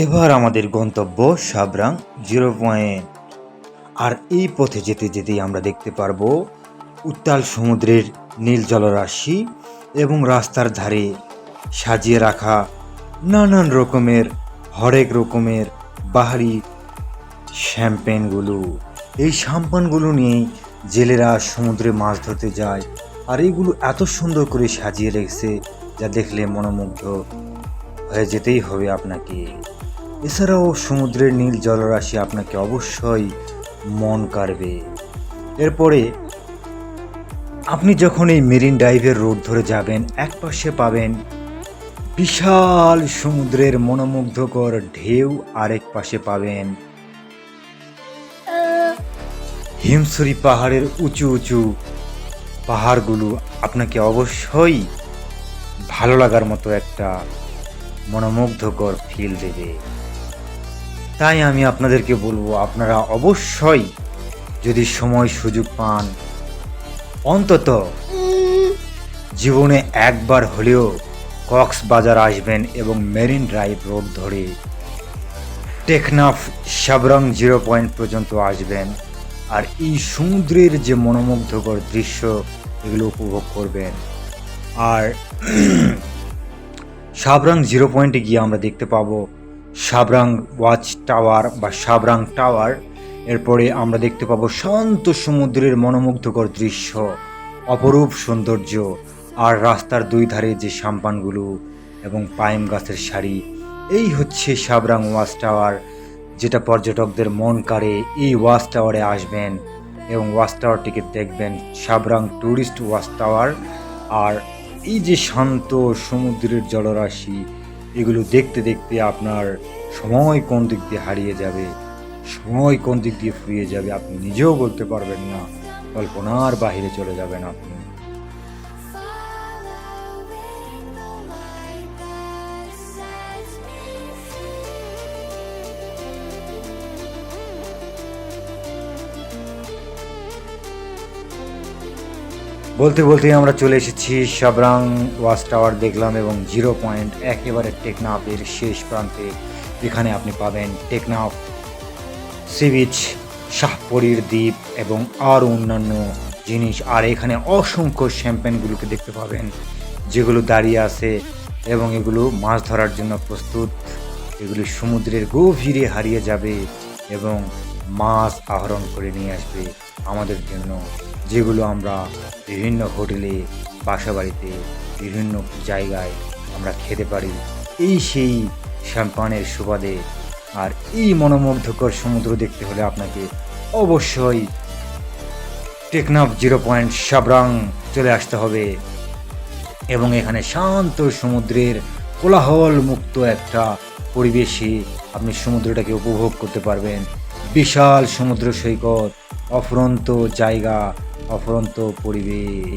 এবার আমাদের গন্তব্য সাবরাং 0 পয়েন্ট। আর এই পথে যেতে যেতেই আমরা দেখতে পারবো উত্তাল সমুদ্রের নীল জলরাশি এবং রাস্তার ধারে সাজিয়ে রাখা নানান রকমের হরেক রকমের বাহারি শ্যাম্পেনগুলো। এই শ্যাম্পেনগুলো নিয়েই জেলেরা সমুদ্রে মাছ ধরতে যায়, আর এইগুলো এত সুন্দর করে সাজিয়ে রেখেছে যা দেখলে মনোমুগ্ধ হয়ে যেতেই হবে আপনাকে। এছাড়াও সমুদ্রের নীল জলরাশি আপনাকে অবশ্যই মন কাড়বে। এরপরে আপনি যখন এই মেরিন ড্রাইভের রোড ধরে যাবেন, এক পাশে পাবেন বিশাল সমুদ্রের মনোমুগ্ধকর ঢেউ, আরেক পাশে পাবেন হিমছড়ি পাহাড়ের উঁচু উঁচু পাহাড়গুলো আপনাকে অবশ্যই ভালো লাগার মতো একটা মনোমুগ্ধকর ফিল দেবে। তাই আমি আপনাদেরকে বলবো, আপনারা অবশ্যই যদি সময় সুযোগ পান অন্তত জীবনে একবার হলেও কক্সবাজার আসবেন এবং মেরিন ড্রাইভ রোড ধরে টেকনাফ সাবরাং 0 পয়েন্ট পর্যন্ত আসবেন, আর এই সমুদ্রের যে মনোমুগ্ধকর দৃশ্য এগুলো উপভোগ করবেন। আর সাবরাং 0 পয়েন্টে গিয়ে আমরা দেখতে পাবো সাবরাং ওয়াচ টাওয়ার বা সাবরাং টাওয়ার। এরপরে আমরা দেখতে পাবো শান্ত সমুদ্রের মনোমুগ্ধকর দৃশ্য, অপরূপ সৌন্দর্য, আর রাস্তার দুই ধারে যে সাম্পানগুলো এবং পাইন গাছের সারি। এই হচ্ছে সাবরাং ওয়াচ টাওয়ার, যেটা পর্যটকদের মন কাড়ে। এই ওয়াচ টাওয়ারে আসবেন এবং ওয়াচ টাওয়ারটিকে দেখবেন, সাবরাং ট্যুরিস্ট ওয়াচ টাওয়ার। আর এই যে শান্ত সমুদ্রের জলরাশি, এগুলো দেখতে দেখতে আপনার সময় কোন দিক দিয়ে হারিয়ে যাবে, সময় কোন দিক দিয়ে ফুরিয়ে যাবে আপনি নিজেও বলতে পারবেন না। কল্পনার বাহিরে চলে যাবেন আপনি। বলতে বলতে আমরা চলে এসেছি সাবরাং ওয়াচ টাওয়ার দেখলাম এবং 0 পয়েন্ট একেবারে টেকনাফের শেষ প্রান্তে, যেখানে আপনি পাবেন টেকনাফ সি বিচ, শাহপরীর দ্বীপ এবং আরও অন্যান্য জিনিস। আর এখানে অসংখ্য শ্যাম্পেনগুলোকে দেখতে পাবেন যেগুলো দাঁড়িয়ে আছে এবং এগুলো মাছ ধরার জন্য প্রস্তুত। এগুলি সমুদ্রের গভীরে হারিয়ে যাবে এবং মাছ আহরণ করে নিয়ে আসবে আমাদের জন্য, যেগুলো আমরা বিভিন্ন হোটেলে, বাসাবাড়িতে, বিভিন্ন জায়গায় আমরা খেতে পারি এই সেই শ্যাম্পানের সুবাদে। আর এই মনোমুগ্ধকর সমুদ্র দেখতে হলে আপনাকে অবশ্যই টেকনাফ 0 পয়েন্ট সাবরাং চলে আসতে হবে এবং এখানে শান্ত সমুদ্রের কোলাহল মুক্ত একটা পরিবেশে আপনি সমুদ্রটাকে উপভোগ করতে পারবেন। বিশাল সমুদ্র সৈকত, অফুরন্ত জায়গা, অফুরন্ত পরিবেশ।